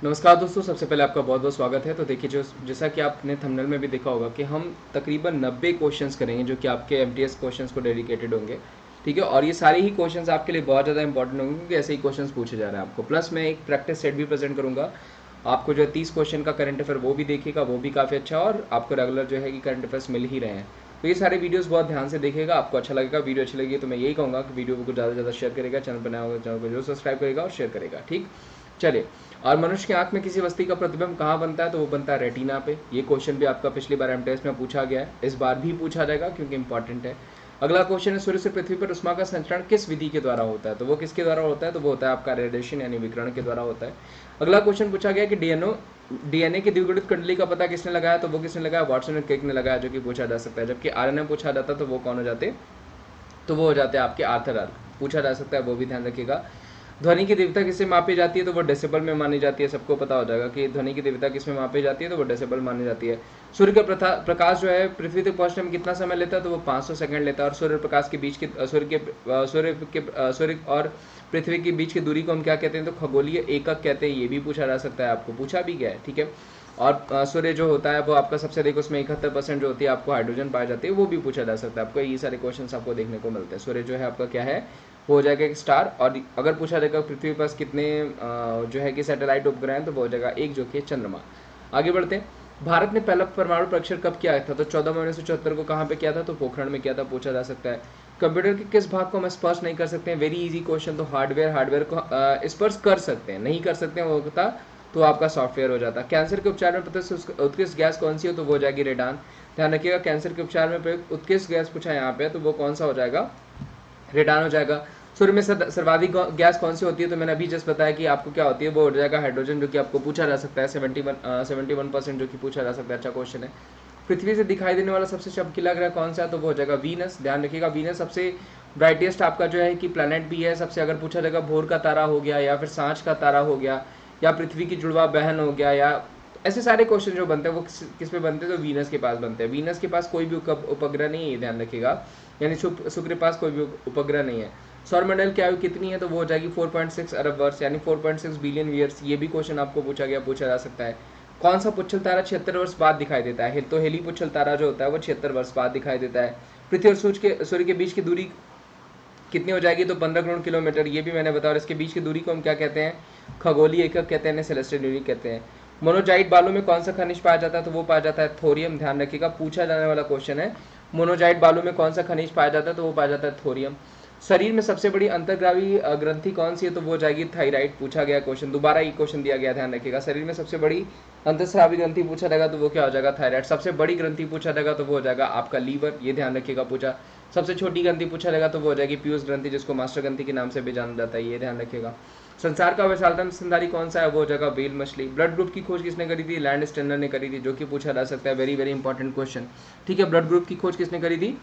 नमस्कार दोस्तों, सबसे पहले आपका बहुत बहुत स्वागत है। तो देखिए, जैसा कि आपने थंबनेल में भी देखा होगा कि हम तकरीबन 90 क्वेश्चंस करेंगे जो कि आपके एमटीएस क्वेश्चंस को डेडिकेटेड होंगे। ठीक है, और ये सारे ही क्वेश्चंस आपके लिए बहुत ज़्यादा इंपॉर्टेंट होंगे क्योंकि ऐसे ही क्वेश्चंस पूछे जा रहे हैं आपको। प्लस मैं एक प्रैक्टिस सेट भी प्रेजेंट करूँगा आपको, जो है 30 क्वेश्चन का करंट अफेयर वो भी देखिएगा, वो भी काफ़ी अच्छा है और आपको रेगुलर जो है कि करंट अफेयर्स मिल ही रहे हैं। तो ये सारे वीडियोस बहुत ध्यान से देखिएगा, आपको अच्छा लगेगा। वीडियो अच्छी लगी तो मैं यही कहूँगा कि वीडियो को ज़्यादा से ज़्यादा शेयर करेगा, चैनल पर नया होगा चैनल को जरूर सब्सक्राइब करेगा और शेयर करेगा। ठीक, चलिए। और मनुष्य की आंख में किसी वस्तु का प्रतिबिंब कहाँ बनता है? तो वो बनता है रेटिना पे। ये क्वेश्चन भी आपका पिछली बार एमटीएस में पूछा गया है, इस बार भी पूछा जाएगा क्योंकि इंपॉर्टेंट है। अगला क्वेश्चन है, सूर्य से पृथ्वी पर उष्मा का संचरण किस विधि के द्वारा होता है? तो वो किसके द्वारा होता है? तो वो होता है आपका रेडिएशन यानी विकिरण के द्वारा होता है। अगला क्वेश्चन पूछा गया कि डीएनए की द्विगुणित कुंडली का पता किसने लगाया? तो वो किसने लगाया? वाटसन और क्रिक ने लगाया, जो कि पूछा जा सकता है। जबकि आरएनए पूछा जाता तो वो कौन हो जाते? तो वो हो जाते हैं आपके आर्थर आर्क, पूछा जा सकता है, वो भी ध्यान रखिएगा। ध्वनि की तीव्रता किससे मापी जाती है? तो वो डेसिबल में मानी जाती है। सबको पता हो जाएगा कि ध्वनि की तीव्रता किसमें मापी जाती है, तो वो डेसिबल मानी जाती है। सूर्य का प्रकाश जो है पृथ्वी तक पहुंचने में कितना समय लेता है? तो वो 500 सेकंड लेता है। और सूर्य प्रकाश के बीच की सूर्य और पृथ्वी के बीच की दूरी को हम क्या कहते हैं? तो खगोलीय एकक कहते हैं। ये भी पूछा जा सकता है, आपको पूछा भी गया है। ठीक है, और सूर्य जो होता है वो आपका सबसे अधिक, उसमें 71% जो होती है आपको हाइड्रोजन पाई जाती है, वो भी पूछा जा सकता है आपको। ये सारे क्वेश्चन आपको देखने को मिलते हैं। सूर्य जो है आपका क्या है? वो हो जाएगा एक स्टार। और अगर पूछा जाएगा पृथ्वी पर कितने जो है कि सैटेलाइट उपग्रह हैं, तो वो हो जाएगा एक, जो कि चंद्रमा। आगे बढ़ते हैं। भारत ने पहला परमाणु परीक्षण कब किया था? तो 14 मई 1974 को कहाँ पे किया था? तो पोखरण में किया था, पूछा जा सकता है। कंप्यूटर के किस भाग को हम स्पर्श नहीं कर सकते हैं? Very easy question. तो हार्डवेयर को स्पर्श कर सकते हैं, नहीं कर सकते हैं वो होता तो आपका सॉफ्टवेयर हो जाता। कैंसर के उपचार में प्रयुक्त उत्कृष्ट गैस कौन सी हो? तो वो हो जाएगी रेडान। ध्यान रखिएगा, कैंसर के उपचार में प्रयुक्त उत्कृष्ट गैस पूछा यहाँ पे, तो वो कौन सा हो जाएगा? रेडान हो जाएगा। सूर्य में सर्वाधिक गैस कौन सी होती है? तो मैंने अभी जस्ट बताया कि आपको क्या होती है, वो हो जाएगा हाइड्रोजन, जो कि आपको पूछा जा सकता है। 71% जो कि पूछा जा सकता है। अच्छा क्वेश्चन है। पृथ्वी से दिखाई देने वाला सबसे चमकीला ग्रह कौन सा है? तो वो हो जाएगा वीनस। ध्यान रखिएगा, वीनस सबसे ब्राइटेस्ट आपका जो है कि प्लैनेट भी है सबसे। अगर पूछा जाएगा भोर का तारा हो गया, या फिर सांझ का तारा हो गया, या पृथ्वी की जुड़वा बहन हो गया, या ऐसे सारे क्वेश्चन जो बनते हैं वो किस पे बनते हैं? तो वीनस के पास बनते हैं। वीनस के पास कोई भी उपग्रह नहीं है, ध्यान रखिएगा, यानी शुक्र के पास कोई भी उपग्रह नहीं है। सौरमंडल की आयु कितनी है? तो वो हो जाएगी 4.6 अरब वर्ष यानी 4.6 बिलियन ईयर्स। ये भी क्वेश्चन आपको पूछा जा सकता है। कौन सा पुच्छल तारा 76 वर्ष बाद दिखाई देता है? तो हेली पुच्छल तारा जो होता है वो 76 वर्ष बाद दिखाई देता है। पृथ्वी और सूर्य के बीच की दूरी कितनी हो जाएगी? तो 15 करोड़ किलोमीटर। ये भी मैंने बताया। और इसके बीच की दूरी को हम क्या कहते हैं? खगोलीय एकक कहते हैं, सेलेस्टियल यूनिट कहते हैं। मोनोजाइट बालू में कौन सा खनिज पाया जाता है? तो वो पाया जाता है थोरियम। ध्यान रखिएगा, पूछा जाने वाला क्वेश्चन है। मोनोजाइट बालू में कौन सा खनिज पाया जाता है? तो वो पाया जाता है थोरियम। शरीर में सबसे बड़ी अंतर्ग्रावी ग्रंथि कौन सी है? तो वो जाएगी थायराइड। पूछा गया क्वेश्चन, दोबारा ये क्वेश्चन दिया गया, ध्यान रखिएगा। शरीर में सबसे बड़ी अंतःस्रावी ग्रंथि पूछा जाएगा तो वो क्या हो जाएगा? थायराइड। सबसे बड़ी ग्रंथि पूछा जाएगा तो वो हो जाएगा आपका लीवर। ये ध्यान रखिएगा, पूछा। सबसे छोटी ग्रंथि पूछा जाएगा तो वो हो जाएगी पीयूष ग्रंथि, जिसको मास्टर ग्रंथि के नाम से भी जाना जाता है। ये ध्यान रखिएगा। संसार का विशालतम स्तनधारी कौन सा है? वो हो जाएगा व्हेल मछली। ब्लड ग्रुप की खोज किसने करी थी? लैंड स्टेनर ने करी थी, जो कि पूछा जा सकता है। Very very important question. ठीक है, ब्लड ग्रुप की खोज किसने करी थी?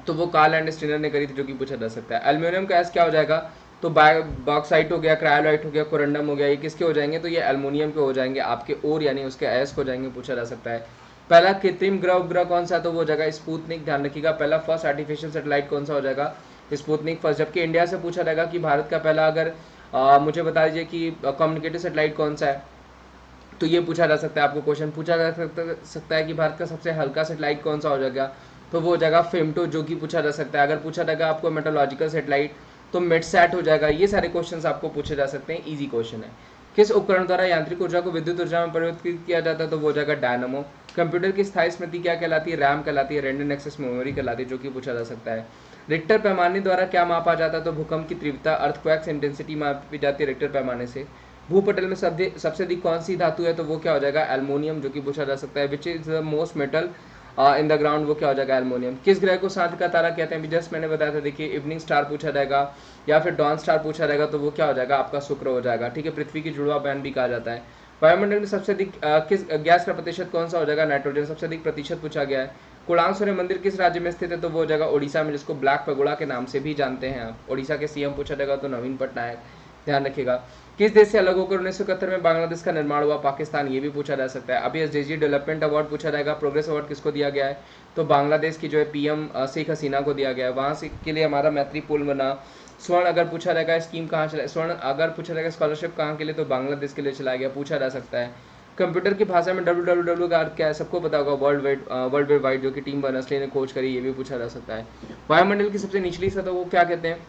तो वो कार्ल एंड स्टीनर ने करी थी, जो कि पूछा जा सकता है। एल्यूमिनियम का एस क्या हो जाएगा? तो बॉक्साइट हो गया, क्रायोलाइट हो गया, कोरंडम हो गया, ये किसके हो जाएंगे? तो ये एल्युमिनियम के हो जाएंगे आपके ओर, यानी उसके एस हो जाएंगे, पूछा जा सकता है। पहला कृत्रिम ग्रह उपग्रह कौन सा? तो वो हो जाएगा स्पुतनिक। ध्यान रखिएगा, पहला फर्स्ट आर्टिफिशियल सैटेलाइट कौन सा हो जाएगा? Sputnik first. जबकि इंडिया से पूछा जाएगा कि भारत का पहला, अगर मुझे बता दीजिए कि कम्युनिकेटिव सैटेलाइट कौन सा है, तो ये पूछा जा सकता है। आपको क्वेश्चन पूछा जा सकता है कि भारत का सबसे हल्का सैटेलाइट कौन सा हो जाएगा? तो वो हो जाएगा फेमटो, जो कि पूछा जा सकता है। अगर पूछा जाएगा आपको मेट्रोलॉजिकल सैटेलाइट, तो मेटसैट हो जाएगा। ये सारे क्वेश्चंस आपको पूछे जा सकते हैं, इजी क्वेश्चन है। किस उपकरण द्वारा यांत्रिक ऊर्जा को विद्युत ऊर्जा में परिवर्तित किया जाता है? तो वो हो जाएगा डायनामो। कंप्यूटर की स्थायी स्मृति क्या कहलाती है? रैम कहलाती है। रैंडम एक्सेस मेमोरी कहलाती है, जो कि पूछा जा सकता है। रिक्टर पैमाने द्वारा क्या मापा जाता है? तो भूकंप की तीव्रता, अर्थक्वेक्स इंटेंसिटी मापी जाती है रिक्टर पैमाने से। भूपटल में सबसे अधिक कौन सी धातु है? तो वो क्या हो जाएगा? एल्युमिनियम, जो कि पूछा जा सकता है। Which is the most metal in the ground? वो क्या हो जाएगा? एल्युमिनियम। किस ग्रह को सांझ का तारा कहते हैं? जस्ट मैंने बताया था, देखिए, इवनिंग स्टार पूछा जाएगा या फिर डॉन स्टार पूछा जाएगा तो वो क्या हो जाएगा? आपका शुक्र हो जाएगा। ठीक है, पृथ्वी की जुड़वा बहन भी कहा जाता है। वायुमंडल में सबसे अधिक किस गैस का प्रतिशत कौन सा हो जाएगा? नाइट्रोजन। सबसे अधिक प्रतिशत पूछा गया है। कुणांक सूर्य मंदिर किस राज्य में स्थित है? तो वो हो जाएगा ओडिशा में, जिसको ब्लैक पगोड़ा के नाम से भी जानते हैं आप। ओडिशा के सीएम पूछा जाएगा तो नवीन पटनायक। ध्यान रखिएगा। किस देश से अलग होकर 1971 में बांग्लादेश का निर्माण हुआ? पाकिस्तान, ये भी पूछा जा सकता है। अभी एसडीजी डेवलपमेंट अवार्ड पूछा जाएगा, प्रोग्रेस अवार्ड किसको दिया गया है? तो बांग्लादेश की जो है पीएम शेख हसीना को दिया गया है। वहाँ से के लिए हमारा मैत्री पुल बना। स्वर्ण अगर पूछा जाएगा स्कीम कहाँ चला, स्वर्ण अगर पूछा जाएगा स्कॉलरशिप कहाँ के लिए, तो बांग्लादेश के लिए चलाया गया, पूछा जा सकता है। कंप्यूटर की भाषा में www का अर्थ क्या है? सबको पता होगा, वर्ल्ड वाइड जो कि टीम बर्नर्स-ली ने खोज करी, ये भी पूछा जा सकता है। वायुमंडल की सबसे निचली सतह वो क्या कहते हैं?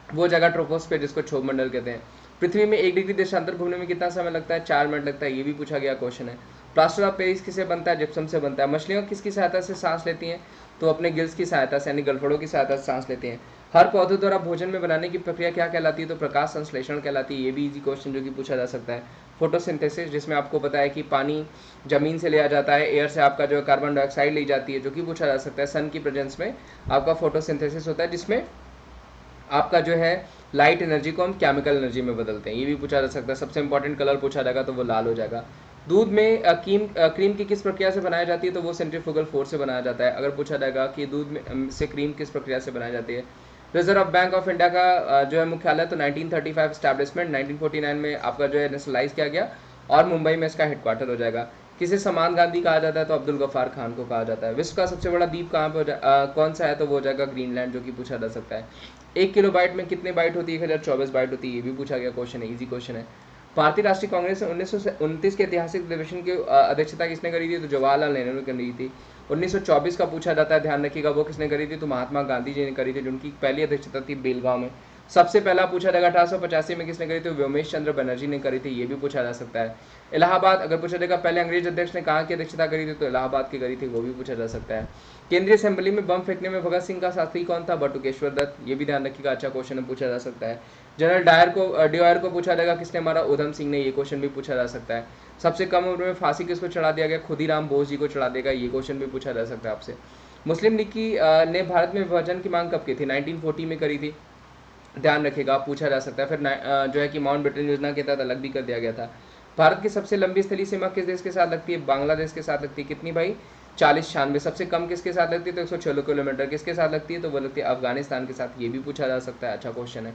वो जगह ट्रोपोस्फीयर, जिसको क्षोभ मंडल कहते हैं। पृथ्वी में 1 डिग्री देशांतर घूमने में कितना समय लगता है? 4 मिनट लगता है, ये भी पूछा गया क्वेश्चन है। प्लास्टर ऑफ पेरिस किससे बनता है? जिप्सम से बनता है। मछलियां किसकी सहायता से सांस लेती हैं? तो अपने गिल्स की सहायता से, यानी गलफड़ों की सहायता से सांस लेते हैं। हर पौधे द्वारा भोजन में बनाने की प्रक्रिया क्या कहलाती है? तो प्रकाश संश्लेषण कहलाती है, ये भी इजी क्वेश्चन जो कि पूछा जा सकता है। फोटोसिंथेसिस, जिसमें आपको पता है कि पानी जमीन से लिया जाता है, एयर से आपका जो है कार्बन डाइऑक्साइड ली जाती है, जो कि पूछा जा सकता है। सन की प्रेजेंस में आपका फोटोसिंथेसिस होता है, जिसमें आपका जो है लाइट एनर्जी को हम केमिकल एनर्जी में बदलते हैं, ये भी पूछा जा सकता है। सबसे इंपॉर्टेंट कलर पूछा जाएगा तो वो लाल हो जाएगा। दूध में क्रीम की किस प्रक्रिया से बनाई जाती है? तो वो सेंट्रीफ्यूगल फोर्स से बनाया जाता है। अगर पूछा जाएगा कि दूध में से क्रीम किस प्रक्रिया से बनाई जाती है? रिजर्व बैंक ऑफ इंडिया का जो है मुख्यालय तो 1935 स्टैब्लिशमेंट, 1949 में आपका जो है नेशनलाइज किया गया और मुंबई में इसका हेडक्वार्टर हो जाएगा। किसे समान गांधी कहा जाता है? तो अब्दुल गफ्फार खान को कहा जाता है। विश्व का सबसे बड़ा द्वीप कहाँ पे कौन सा है? तो वो हो जाएगा ग्रीनलैंड, जो कि पूछा जा सकता है। 1 किलोबाइट में कितने बाइट होती है? 1024 बाइट होती है, ये भी पूछा गया क्वेश्चन है, इजी क्वेश्चन है। भारतीय राष्ट्रीय कांग्रेस ने 1929 के ऐतिहासिक अधिवेशन की अध्यक्षता किसने करी थी? तो जवाहरलाल नेहरू ने करी थी। 1924 का पूछा जाता है, ध्यान रखिएगा, वो किसने करी थी? तो महात्मा गांधी जी ने करी थी, जिनकी पहली अध्यक्षता थी बेलगांव में। सबसे पहला पूछा जाएगा 1885 में किसने करी थी? व्योमेश चंद्र बनर्जी ने करी थी, ये भी पूछा जा सकता है। इलाहाबाद अगर पूछा जाएगा पहले अंग्रेज अध्यक्ष ने कहाँ की अध्यक्षता करी थी? तो इलाहाबाद की करी थी, वो भी पूछा जा सकता है। केंद्रीय असेंबली में बम फेंकने में भगत सिंह का साथी कौन था? बटुकेश्वर दत्त, ये भी ध्यान रखिएगा, अच्छा क्वेश्चन है, पूछा जा सकता है। जनरल डायर को पूछा जाएगा किसने मारा? उधम सिंह ने, ये क्वेश्चन भी पूछा जा सकता है। सबसे कम उम्र में फांसी किसको चढ़ा दिया गया? खुदीराम बोस जी को चढ़ा देगा, ये क्वेश्चन भी पूछा जा सकता है आपसे। मुस्लिम लीग की ने भारत में विभाजन की मांग कब की थी? 1940 में करी थी, ध्यान रखिएगा, पूछा जा सकता है। फिर जो है कि माउंट बेटन योजना के तहत अलग भी कर दिया गया था। भारत की सबसे लंबी स्थलीय सीमा किस देश के साथ लगती है? बांग्लादेश के साथ लगती है। कितनी भाई? 4096। सबसे कम किसके साथ लगती है? तो 116 किलोमीटर। किसके साथ लगती है? तो वो लगती है अफगानिस्तान के साथ, ये भी पूछा जा सकता है, अच्छा क्वेश्चन है।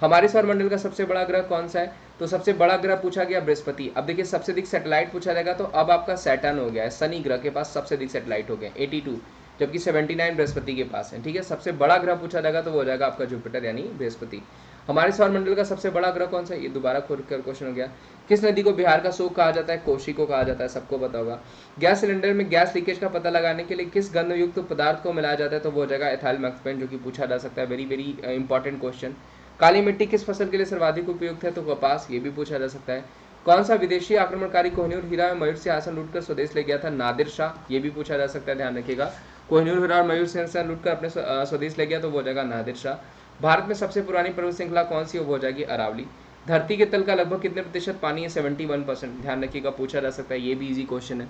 हमारे सौरमंडल का सबसे बड़ा ग्रह कौन सा है? तो सबसे बड़ा ग्रह पूछा गया बृहस्पति। अब देखिए सबसे अधिक सैटेलाइट पूछा जाएगा, तो अब आपका सैटर्न हो गया है, शनि ग्रह के पास सबसे अधिक सैटेलाइट हो गए 82, जबकि 79 बृहस्पति के पास है, ठीक है। सबसे बड़ा ग्रह पूछा जाएगा तो वो हो जाएगा आपका जुपिटर यानी बृहस्पति। हमारे सौरमंडल का सबसे बड़ा ग्रह कौन सा है? ये दोबारा खोल कर क्वेश्चन हो गया। किस नदी को बिहार का शोक कहा जाता है? कोशी को कहा जाता है, सबको पता होगा। गैस सिलेंडर में गैस लीकेज का पता लगाने के लिए किस गंधयुक्त पदार्थ को मिलाया जाता है? तो वो हो जाएगा एथाइल मैक्सपेन, जो कि पूछा जा सकता है, वेरी वेरी इंपॉर्टेंट क्वेश्चन। काली मिट्टी किस फसल के लिए सर्वाधिक उपयुक्त है? तो कपास, ये भी पूछा जा सकता है। कौन सा विदेशी आक्रमणकारी कोहिनूर हीरा और मयूर से आसन लूटकर स्वदेश ले गया था? नादिर शाह, ये भी पूछा जा सकता है, ध्यान रखिएगा। कोहिनूर हीरा और मयूर से आसन लूटकर अपने स्वदेश ले गया तो वो हो जाएगा नादिर शाह। भारत में सबसे पुरानी पर्वत श्रृंखला कौन सी? वो हो जाएगी अरावली। धरती के तल का लगभग कितने प्रतिशत पानी है? 71%, ध्यान रखिएगा, पूछा जा सकता है, ये भी इजी क्वेश्चन है।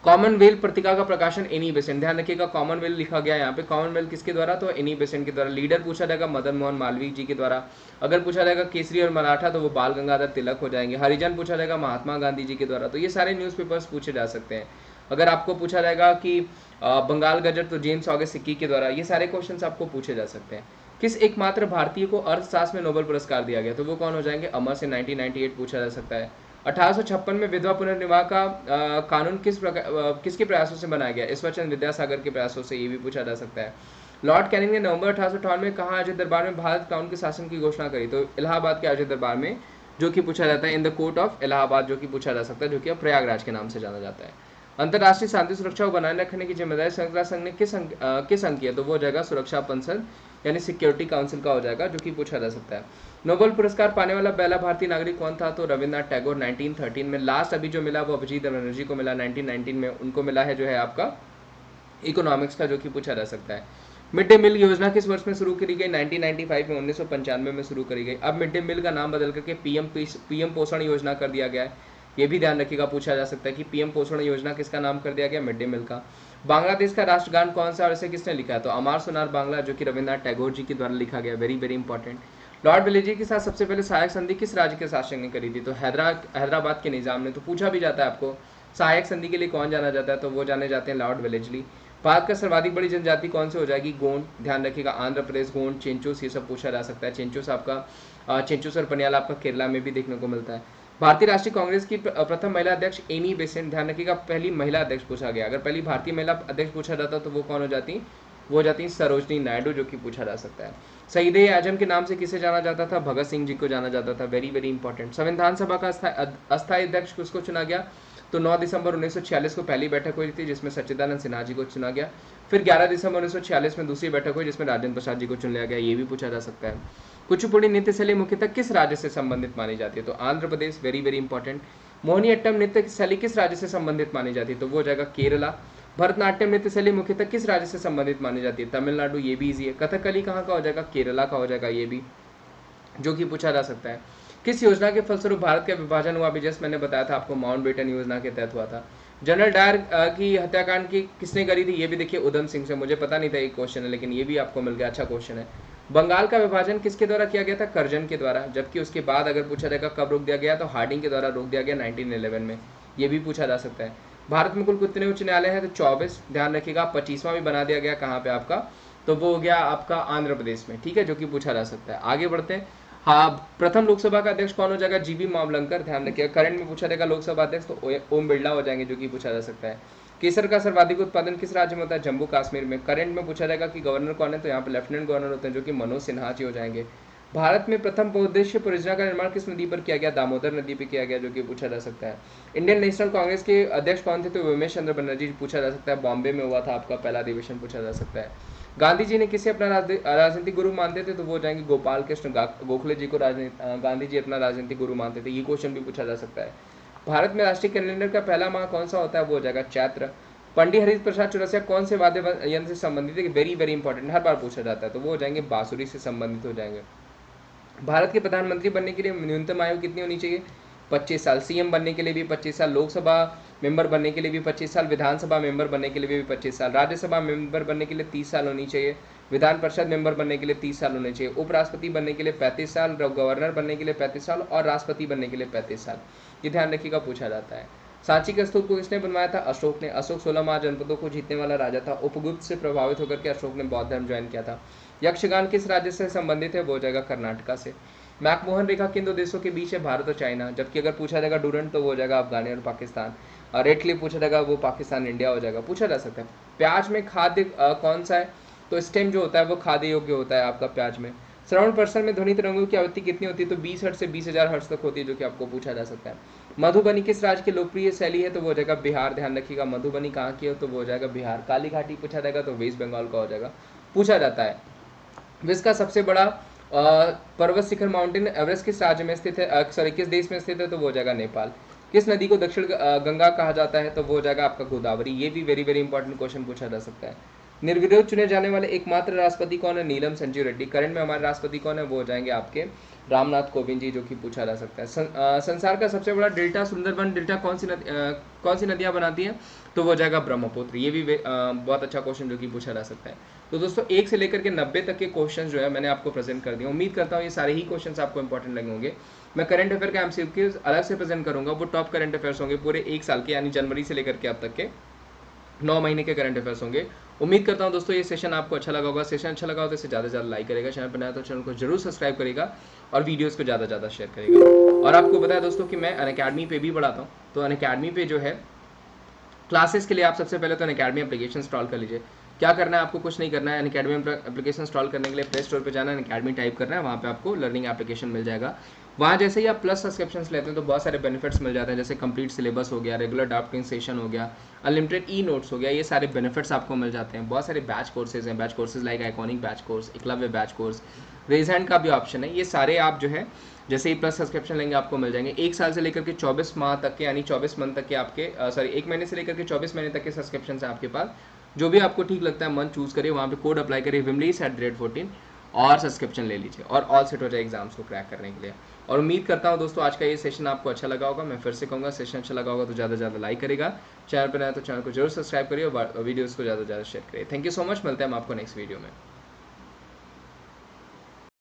कॉमनवेल्थ पत्रिका का प्रकाशन एनी बेसेंट, ध्यान रखिएगा कॉमनवेल्थ लिखा गया है यहाँ पे। कॉमनवेल्थ किसके द्वारा? तो एनी बेसेंट के द्वारा। लीडर पूछा जाएगा मदन मोहन मालवीय जी के द्वारा। अगर पूछा जाएगा केसरी और मराठा तो वो बाल गंगाधर तिलक हो जाएंगे। हरिजन पूछा जाएगा महात्मा गांधी जी के द्वारा। तो ये सारे न्यूज़पेपर्स पूछे जा सकते हैं। अगर आपको पूछा जाएगा कि बंगाल गजट तो जेम्स ऑगस्ट सिक्की के द्वारा। ये सारे क्वेश्चन आपको पूछे जा सकते हैं। किस एकमात्र भारतीय को अर्थशास्त्र में नोबेल पुरस्कार दिया गया? तो वो कौन हो जाएंगे? अमर सिंह, 1998 पूछा जा सकता है। 1856 में विधवा पुनर्विवाह का कानून किसके प्रयासों से बनाया गया? ईश्वरचंद्र विद्यासागर के प्रयासों से, ये भी पूछा जा सकता है। लॉर्ड कैनिंग ने नवंबर 1858 में कहाँ आयोजित दरबार में भारत कानून के शासन की घोषणा करी? तो इलाहाबाद के आयोजित दरबार में, जो कि पूछा जाता है in the court of Allahabad, जो कि पूछा जा सकता है, जो कि अब प्रयागराज के नाम से जाना जाता है। अंतर्राष्ट्रीय शांति सुरक्षा को बनाए रखने की जिम्मेदारी संयुक्त राष्ट्र संघ ने किस अंग की है? तो वो हो जाएगा सुरक्षा परिषद यानी सिक्योरिटी काउंसिल का हो जाएगा, जो कि पूछा जा सकता है। नोबेल पुरस्कार पाने वाला पहला भारतीय नागरिक कौन था? तो रविन्द्रनाथ टैगोर, 1913 में। लास्ट अभी जो मिला वो अभिजीत बनर्जी को मिला 1919 में। उनको मिला है जो है आपका इकोनॉमिक्स का, जो कि पूछा जा सकता है। मिड डे मील योजना किस वर्ष में शुरू करी गई? 1995 में, 1995 में शुरू करी गई। अब मिड डे मील का नाम बदल करके पीएम पोषण योजना कर दिया गया है, ये भी ध्यान रखिएगा, पूछा जा सकता है कि पीएम पोषण योजना किसका नाम कर दिया गया? मिड डे मील का। बांग्लादेश का राष्ट्रगान कौन सा और इसे किसने लिखा है? तो अमार सोनार बांग्ला, जो कि रविन्द्रनाथ टैगोर जी के द्वारा लिखा गया, very very important. Lord Wellesley के साथ सबसे पहले सहायक संधि किस राज्य के शासक ने करी थी? तो हैदराबाद के निजाम ने। तो पूछा भी जाता है आपको सहायक संधि के लिए कौन जाना जाता है? तो वो जाने जाते हैं लॉर्ड वेलेस्ली। भारत का सर्वाधिक बड़ी जनजाति कौन सी हो जाएगी? गोंड, ध्यान रखिएगा। आंध्र प्रदेश, गोंड, चेंचूस, ये सब पूछा जा सकता है। चेंचूस आपका चेंचूस और पनियाल आपका केरला में भी देखने को मिलता है। भारतीय राष्ट्रीय कांग्रेस की प्रथम महिला अध्यक्ष एनी बेसेंट, ध्यान रखिएगा पहली महिला अध्यक्ष पूछा गया। अगर पहली भारतीय महिला अध्यक्ष पूछा जाता तो वो कौन हो जाती? वो जाती सरोजनी नायडू, जो कि पूछा जा सकता है। शहीद आजम के नाम से किसे जाना जाता था? भगत सिंह जी को जाना जाता था। Very very important. संविधान सभा का अस्थायी अध्यक्ष किसको चुना गया? तो 9 दिसंबर 1946 को पहली बैठक हुई थी जिसमें सच्चिदानंद सिन्हा जी को चुना गया। फिर 11 दिसंबर 1946 में दूसरी बैठक हुई जिसमें राजेंद्र प्रसाद जी को चुन लिया गया। ये भी पूछा जा सकता है। कुचिपुड़ी नृत्य शैली मुख्यतः किस राज्य से संबंधित मानी जाती है? तो Andhra Pradesh, very very important. Mohiniyattam नृत्य शैली किस राज्य से संबंधित मानी जाती है? तो वो हो जाएगा केरला। भरतनाट्यम नृत्य शैली मुख्यतः किस राज्य से संबंधित मानी जाती है? तमिलनाडु, ये भी इजी है। कथकली कहाँ का हो जाएगा? केरला का हो जाएगा, ये भी, जो कि पूछा जा सकता है। किस योजना के फलस्वरूप भारत का विभाजन हुआ? अभी जस्ट मैंने बताया था आपको, माउंटबेटन योजना के तहत हुआ था। जनरल डायर की हत्याकांड की किसने करी थी? ये भी देखिए उधम सिंह से। मुझे पता नहीं था ये क्वेश्चन है, लेकिन ये भी आपको मिल गया, अच्छा क्वेश्चन है। बंगाल का विभाजन किसके द्वारा किया गया था? कर्जन के द्वारा। जबकि उसके बाद अगर पूछा जाएगा कब रोक दिया गया, तो हार्डिंग के द्वारा रोक दिया गया 1911 में। ये भी पूछा जा सकता है। भारत में कुल कितने उच्च न्यायालय हैं? तो 24, ध्यान रखिएगा। 25वां भी बना दिया गया, कहाँ पे आपका? तो वो हो गया आपका आंध्र प्रदेश में, ठीक है, जो कि पूछा जा सकता है। आगे बढ़ते हैं। हाँ, प्रथम लोकसभा का अध्यक्ष कौन हो जाएगा? जीबी मावलंकर, ध्यान रखिएगा। करंट में पूछा जाएगा लोकसभा अध्यक्ष तो ओम बिरला हो जाएंगे, जो कि पूछा जा सकता है। केसर का सर्वाधिक उत्पादन किस राज्य में होता है? जम्मू कश्मीर में। करंट में पूछा जाएगा कि गवर्नर कौन है? तो यहाँ पे लेफ्टिनेंट गवर्नर होते हैं, जो कि मनोज सिन्हा जी हो जाएंगे। भारत में प्रथम बहुउद्देशीय परियोजना का निर्माण किस नदी पर किया गया? दामोदर नदी पर किया गया, जो कि पूछा जा सकता है। इंडियन नेशनल कांग्रेस के अध्यक्ष कौन थे? तो उमेश चंद्र बनर्जी, पूछा जा सकता है। बॉम्बे में हुआ था आपका पहला अधिवेशन, पूछा जा सकता है। गांधी जी ने किसे अपना राजनीतिक गुरु मानते थे? तो वो जाएंगे गोपाल कृष्ण गोखले जी को गांधी जी अपना राजनीतिक गुरु मानते थे। ये क्वेश्चन भी पूछा जा सकता है। भारत में राष्ट्रीय कैलेंडर का पहला माह कौन सा होता है? वो हो जाएगा चैत्र। पंडित हरित प्रसाद चौरसिया कौन से वाद्य यंत्र से संबंधित है? वेरी वेरी इंपॉर्टेंट, हर बार पूछा जाता है। तो वो हो जाएंगे बांसुरी से संबंधित हो जाएंगे। भारत के प्रधानमंत्री बनने के लिए न्यूनतम आयु कितनी होनी चाहिए? 25 साल। सीएम बनने के लिए भी 25 साल, लोकसभा मेंबर बनने के लिए भी 25 साल, विधानसभा मेंबर बनने के लिए भी 25 साल, राज्यसभा मेंबर बनने के लिए 30 साल होनी चाहिए, विधान परिषद मेंबर बनने के लिए 30 साल होने चाहिए, उपराष्ट्रपति बनने के लिए 35 साल, गवर्नर बनने के लिए 35 साल और राष्ट्रपति बनने के लिए 35 साल। ये ध्यान रखिएगा, पूछा जाता है। सांची का स्तूप को किसने बनवाया था? अशोक ने। अशोक 16 महाजनपदों को जीतने वाला राजा था। उपगुप्त से प्रभावित होकर के अशोक ने बौद्ध धर्म ज्वाइन किया था। यक्षगान किस राज्य से संबंधित है? वो हो जाएगा कर्नाटका से। मैकमोहन रेखा किन दो देशों के बीच है? भारत और चाइना। जबकि अगर पूछा जाएगा डूरंट तो वो हो जाएगा अफगानिस्तान और पाकिस्तान। और रेड क्लिफ पूछा जाएगा वो पाकिस्तान इंडिया हो जाएगा, पूछा जा सकता है। प्याज में खाद्य कौन सा है? तो स्टेम जो होता है वो खाद्य योग्य होता है आपका प्याज में। श्रवण पर्सन में ध्वनि तरंगों की आवृत्ति कितनी होती है? तो 20 हर्ट्ज से 20,000 हर्ट्ज तक होती है, जो कि आपको पूछा जा सकता है। मधुबनी किस राज्य की लोकप्रिय शैली है? तो वो हो जाएगा बिहार। ध्यान रखिएगा, मधुबनी कहाँ की है? तो वो हो जाएगा बिहार। काली घाटी पूछा जाएगा तो वेस्ट बंगाल का हो जाएगा, पूछा जाता है। विश्व का सबसे बड़ा पर्वत शिखर माउंटेन एवरेस्ट किस राज्य में स्थित है? सॉरी, किस देश में स्थित है? तो वो हो जाएगा नेपाल। किस नदी को दक्षिण गंगा कहा जाता है? तो वो हो जाएगा आपका गोदावरी। ये भी वेरी वेरी इंपॉर्टेंट क्वेश्चन पूछा जा सकता है। निर्विरोध चुने जाने वाले एकमात्र राष्ट्रपति कौन है? नीलम संजीव रेड्डी। करंट में हमारे राष्ट्रपति कौन है? वो हो जाएंगे आपके रामनाथ कोविंद जी, जो कि पूछा जा सकता है। संसार का सबसे बड़ा डेल्टा सुंदरबन डेल्टा कौन सी नदियां बनाती हैं? तो वो हो जाएगा ब्रह्मपुत्र। ये भी बहुत अच्छा क्वेश्चन जो कि पूछा जा सकता है। तो दोस्तों 1 से लेकर के 90 तक के क्वेश्चन जो है मैंने आपको प्रेजेंट कर दिया। उम्मीद करता हूँ ये सारे ही क्वेश्चन आपको इंपॉर्टेंट लगे होंगे। मैं करंट अफेयर का एमसीक्यूज अलग से प्रेजेंट करूंगा, वो टॉप करंट अफेयर्स होंगे पूरे 1 साल के, यानी जनवरी से लेकर के अब तक के 9 महीने के करंट अफेयर्स होंगे। उम्मीद करता हूं दोस्तों ये सेशन आपको अच्छा लगा होगा। सेशन अच्छा लगा हो तो इसे ज़्यादा से ज़्यादा लाइक करेगा, चैनल पर नया तो चैनल को जरूर सब्सक्राइब करेगा और वीडियोस को ज़्यादा से ज़्यादा शेयर करेगा। और आपको बताया दोस्तों कि मैं अनअकैडमी पे भी पढ़ाता हूँ, तो अनअकैडमी पे जो है क्लासेस के लिए आप सबसे पहले तो अनअकैडमी एप्लीकेशन इंस्टॉल कर लीजिए। क्या करना है आपको? कुछ नहीं करना है। अनअकैडमी एप्लीकेशन इंस्टॉल करने के लिए प्ले स्टोर पे जाना है, अनअकैडमी टाइप करना है, वहाँ पे आपको लर्निंग एप्लीकेशन मिल जाएगा। वहाँ जैसे ही आप प्लस सब्सक्रिप्शंस लेते हैं तो बहुत सारे बेनिफिट्स मिल जाते हैं, जैसे कंप्लीट सिलेबस हो गया, रेगुलर ड्राफ्टिंग सेशन हो गया, अनलिमिटेड ई नोट्स हो गया, ये सारे बेनिफिट्स आपको मिल जाते हैं। बहुत सारे बैच कोर्सेज हैं, batch courses like iconic batch course, Eklavya batch course, raise hand का भी ऑप्शन है। ये सारे आप जो है जैसे ही प्लस सब्सक्रिप्शन लेंगे आपको मिल जाएंगे। 1 साल से लेकर के 24 माह तक के, यानी 24 मंथ तक के आपके 1 महीने से लेकर के 24 महीने तक के सब्सक्रिप्शन है आपके पास। जो भी आपको ठीक लगता है मंथ चूज करिए, वहाँ पे कोड अप्लाई करिए wimleys@14 और सब्सक्रिप्शन ले लीजिए और ऑल सेट हो जाए एग्जाम्स को क्रैक करने के लिए। और उम्मीद करता हूँ दोस्तों आज का ये सेशन आपको अच्छा लगा होगा। मैं फिर से कहूँगा सेशन अच्छा लगा होगा तो ज़्यादा से ज़्यादा लाइक करेगा, चैनल पर नया तो चैनल को जरूर सब्सक्राइब करिए और वीडियोज़ को ज़्यादा से ज़्यादा शेयर करिए। थैंक यू सो मच, मिलते हैं हम आपको नेक्स्ट वीडियो में।